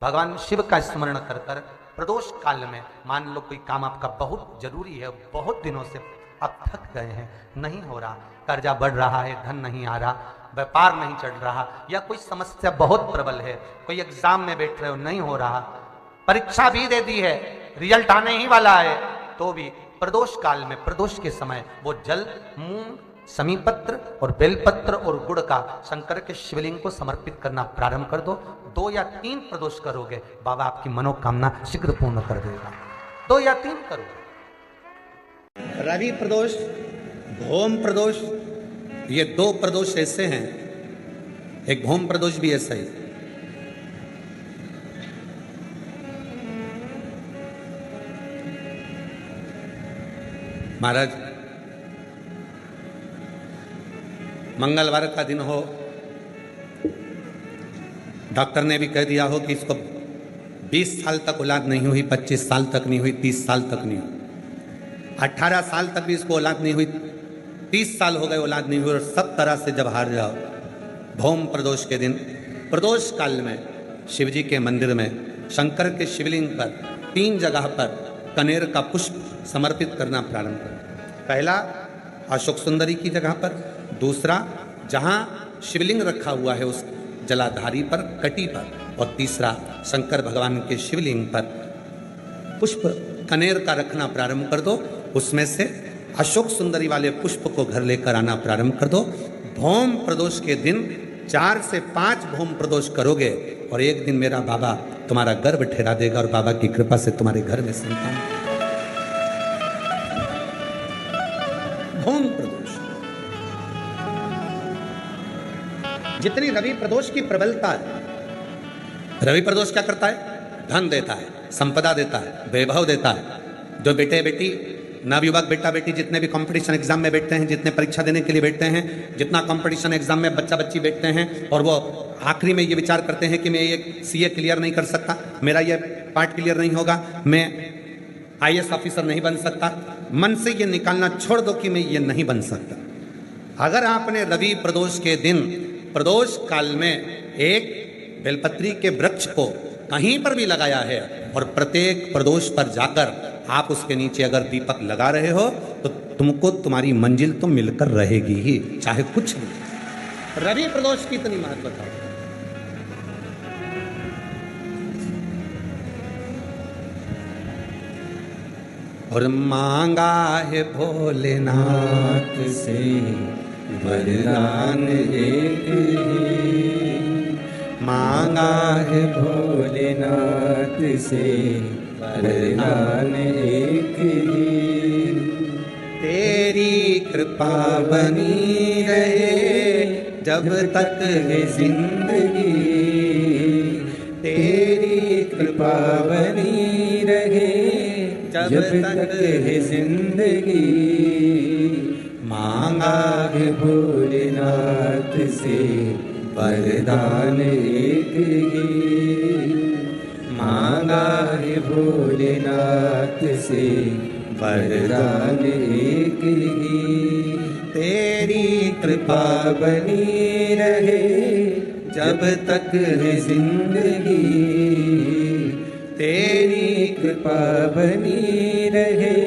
भगवान शिव का स्मरण कर कर प्रदोष काल में मान लो कोई काम आपका बहुत जरूरी है, बहुत दिनों से आप थक गए हैं, नहीं हो रहा, कर्जा बढ़ रहा है, धन नहीं आ रहा, व्यापार नहीं चल रहा, या कोई समस्या बहुत प्रबल है, कोई एग्जाम में बैठ रहे हो नहीं हो रहा, परीक्षा भी दे दी है, रिजल्ट आने ही वाला है, तो भी प्रदोष काल में प्रदोष के समय वो जल, मूंग, समीपत्र और बेलपत्र और गुड़ का शंकर के शिवलिंग को समर्पित करना प्रारंभ कर दो। 2 या 3 प्रदोष करोगे, बाबा आपकी मनोकामना शीघ्र पूर्ण कर देगा। 2 या 3 करो। रवि प्रदोष, भौम प्रदोष, ये 2 प्रदोष ऐसे हैं, एक भौम प्रदोष भी ऐसा ही। महाराज, मंगलवार का दिन हो, डॉक्टर ने भी कह दिया हो कि इसको 20 साल तक औलाद नहीं हुई, 25 साल तक नहीं हुई, 30 साल तक नहीं हुई, 18 साल तक भी इसको औलाद नहीं हुई, 30 साल हो गए औलाद नहीं हुई, और सब तरह से जब हार जाओ, भौम प्रदोष के दिन, प्रदोष काल में शिव जी के मंदिर में शंकर के शिवलिंग पर 3 जगह पर कनेर का पुष्प समर्पित करना प्रारंभ करें। पहला अशोक सुंदरी की जगह पर, दूसरा जहां शिवलिंग रखा हुआ है उस जलाधारी पर, कटी पर, और तीसरा शंकर भगवान के शिवलिंग पर पुष्प कनेर का रखना प्रारंभ कर दो। उसमें से अशोक सुंदरी वाले पुष्प को घर लेकर आना प्रारंभ कर दो। भौम प्रदोष के दिन 4 से 5 भौम प्रदोष करोगे और एक दिन मेरा बाबा तुम्हारा गर्भ ठहरा देगा और बाबा की कृपा से तुम्हारे घर में संतान। भौम प्रदोष, जितनी रवि प्रदोष की प्रबलता है, रवि प्रदोष क्या करता है? धन देता है, संपदा देता है, वैभव देता है। जो बेटे बेटी, नवयुवक बेटा बेटी जितने भी कंपटीशन एग्जाम में बैठते हैं, जितने परीक्षा देने के लिए बैठते हैं, जितना कंपटीशन एग्जाम में बच्चा बच्ची बैठते हैं और वो आखिरी में ये विचार करते हैं कि मैं ये सीए क्लियर नहीं कर सकता, मेरा ये पार्ट क्लियर नहीं होगा, मैं आईएएस ऑफिसर नहीं बन सकता, मन से ये निकालना छोड़ दो कि मैं ये नहीं बन सकता। अगर आपने रवि प्रदोष के दिन प्रदोष काल में एक बेलपत्री के वृक्ष को कहीं पर भी लगाया है और प्रत्येक प्रदोष पर जाकर आप उसके नीचे अगर दीपक लगा रहे हो तो तुमको तुम्हारी मंजिल तो मिलकर रहेगी ही, चाहे कुछ नहीं। रवि प्रदोष की इतनी महत्वता है। और मांगा है भोलेनाथ से वरदान एक ही, मांगा है भोलेनाथ से वरदान एक ही, तेरी कृपा बनी रहे जब तक है जिंदगी, तेरी कृपा बनी रहे जब तक है जिंदगी, मांगा है भोलेनाथ से वरदान एक ही, मांगा है भोलेनाथ से वरदान एक ही, तेरी कृपा बनी रहे जब तक है जिंदगी, तेरी कृपा बनी रहे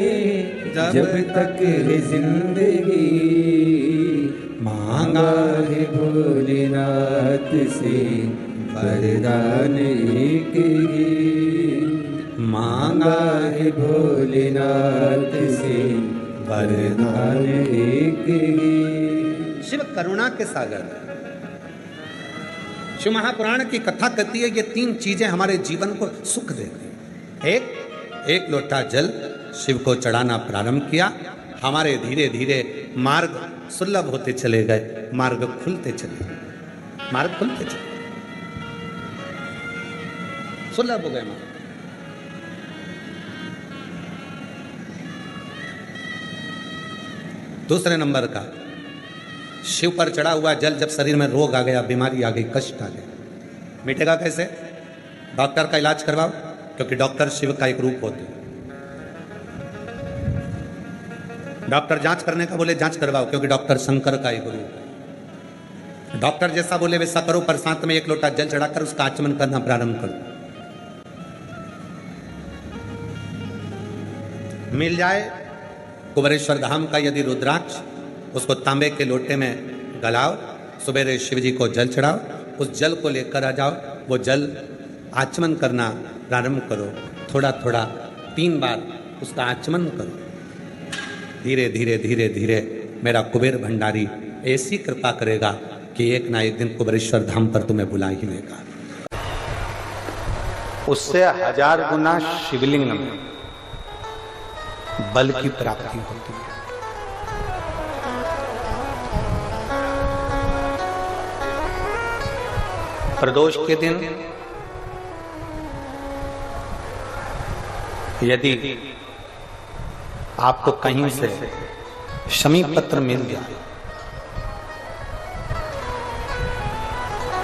जब तक है जिंदगी, मांगा है भोलेनाथ से वरदान एक ही, मांगा है भोलेनाथ से वरदान एक ही। शिव करुणा के सागर, शिव महापुराण की कथा कहती है ये 3 चीजें हमारे जीवन को सुख देती हैं। एक लोटा जल शिव को चढ़ाना प्रारंभ किया, हमारे धीरे धीरे मार्ग सुलभ होते चले गए, मार्ग खुलते चले गए, मार्ग खुलते चले, सुलभ हो गए मार्ग। दूसरे नंबर का, शिव पर चढ़ा हुआ जल जब शरीर में रोग आ गया, बीमारी आ गई, कष्ट आ गया, मिटेगा कैसे? डॉक्टर का इलाज करवाओ, क्योंकि डॉक्टर शिव का एक रूप होते हैं। डॉक्टर जांच करने का बोले जांच करवाओ, क्योंकि डॉक्टर शंकर का एक रूप है। डॉक्टर जैसा बोले वैसा करो, पर साथ में 1 लोटा जल चढ़ाकर उसका आचमन करना प्रारंभ करो। मिल जाए कुबेरेश्वर धाम का यदि रुद्राक्ष, उसको तांबे के लोटे में गलाओ, सवेरे शिव जी को जल चढ़ाओ, उस जल को लेकर आ जाओ, वो जल आचमन करना प्रारंभ करो, थोड़ा थोड़ा 3 बार उसका आचमन करो। धीरे धीरे धीरे धीरे मेरा कुबेर भंडारी ऐसी कृपा करेगा कि एक ना एक दिन कुबेरेश्वर धाम पर तुम्हें बुला ही लेगा। उससे 1000 गुना शिवलिंग में बल की प्राप्ति होती है। प्रदोष के दिन यदि आपको कहीं से शमी पत्र मिल जाए,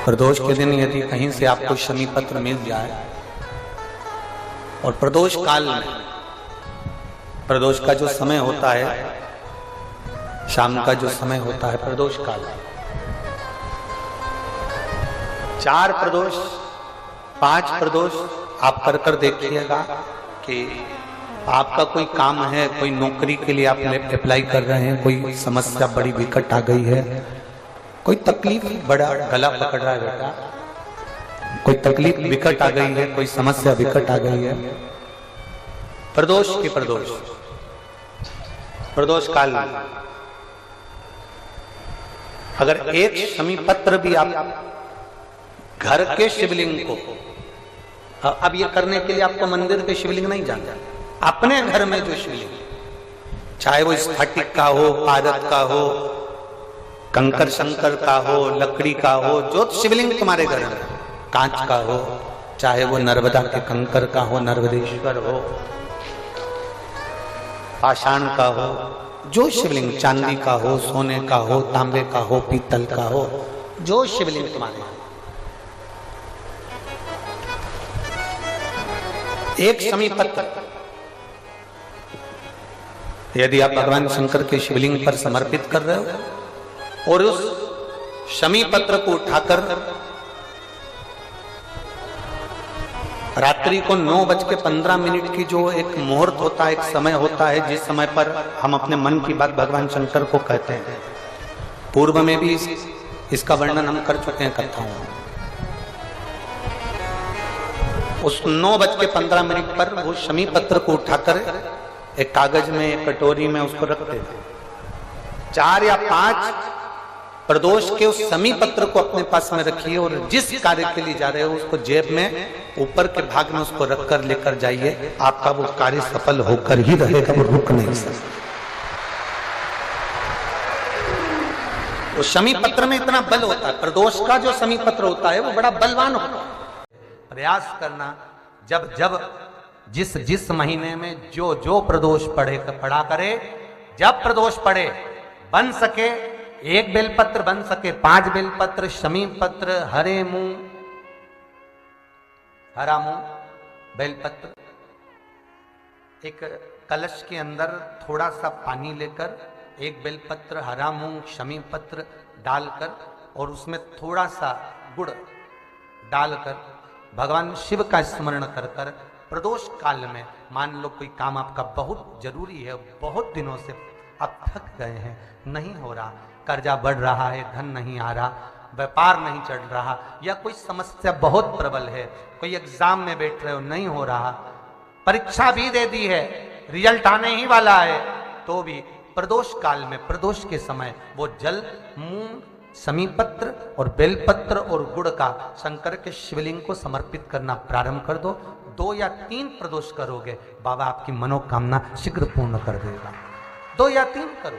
प्रदोष के दिन यदि कहीं से आपको शमी पत्र मिल जाए और प्रदोष काल में, प्रदोष का जो समय होता है, शाम का जो समय होता है प्रदोष काल, 4 प्रदोष 5 प्रदोष आप कर कर देखिएगा कि आपका कोई काम है, कोई नौकरी के लिए आप अप्लाई कर रहे हैं, कोई समस्या बड़ी विकट आ गई है, कोई तकलीफ, बड़ा गला पकड़ रहा है बेटा, कोई तकलीफ विकट आ गई है, कोई समस्या विकट आ गई है, प्रदोष के प्रदोष काल में अगर एक शमी पत्र भी आप घर के शिवलिंग को, अब ये करने के लिए आपको मंदिर के शिवलिंग नहीं जाना, अपने घर में जो शिवलिंग, चाहे वो स्फटिक का हो, पारद का हो, कंकर शंकर का हो, लकड़ी का हो, जो शिवलिंग तुम्हारे घर में, कांच का हो, चाहे वो नर्मदा के कंकर का हो, नर्मदेश्वर हो, पाषाण का हो, जो शिवलिंग, चांदी का हो, सोने का हो, तांबे का हो, पीतल का हो, जो शिवलिंग तुम्हारे, एक शमी पत्र यदि आप भगवान शंकर के शिवलिंग पर समर्पित कर रहे हो और उस शमी पत्र को उठाकर रात्रि को 9:15 की जो एक मुहूर्त होता है, एक समय होता है, जिस समय पर हम अपने मन की बात भगवान शंकर को कहते हैं, पूर्व में भी इसका वर्णन हम कर चुके हैं कथाओं में। उस 9:15 पर वो शमी पत्र को उठाकर एक कागज में, एक कटोरी में उसको रखते थे। 4 या 5 प्रदोष के उस शमी पत्र को अपने पास में रखिए और जिस कार्य के लिए जा रहे हो उसको जेब में ऊपर के भाग में उसको रखकर लेकर जाइए, आपका वो कार्य सफल होकर ही रहेगा, वो रुक नहीं सकता। वो शमी पत्र में इतना बल होता है, प्रदोष का जो शमी पत्र होता है वो बड़ा बलवान होता है। प्रयास करना, जब जब जिस महीने में जो प्रदोष पड़ा करे, जब प्रदोष पड़े, बन सके 1 बेलपत्र, बन सके 5 बेलपत्र, शमी पत्र, हरा मूंग, बेलपत्र, एक कलश के अंदर थोड़ा सा पानी लेकर 1 बेलपत्र, हरा मूंग, शमी पत्र डालकर और उसमें थोड़ा सा गुड़ डालकर भगवान शिव का स्मरण कर कर प्रदोष काल में, मान लो कोई काम आपका बहुत जरूरी है, बहुत दिनों से आप थक गए हैं, नहीं हो रहा, कर्जा बढ़ रहा है, धन नहीं आ रहा, व्यापार नहीं चल रहा, या कोई समस्या बहुत प्रबल है, कोई एग्जाम में बैठ रहे हो, नहीं हो रहा, परीक्षा भी दे दी है, रिजल्ट आने ही वाला है, तो भी प्रदोष काल में, प्रदोष के समय वो जल, मूंग, शमी पत्र और बेलपत्र और गुड़ का शंकर के शिवलिंग को समर्पित करना प्रारंभ कर दो। 2 या 3 प्रदोष करोगे, बाबा आपकी मनोकामना शीघ्र पूर्ण कर देगा। 2 या 3 करो।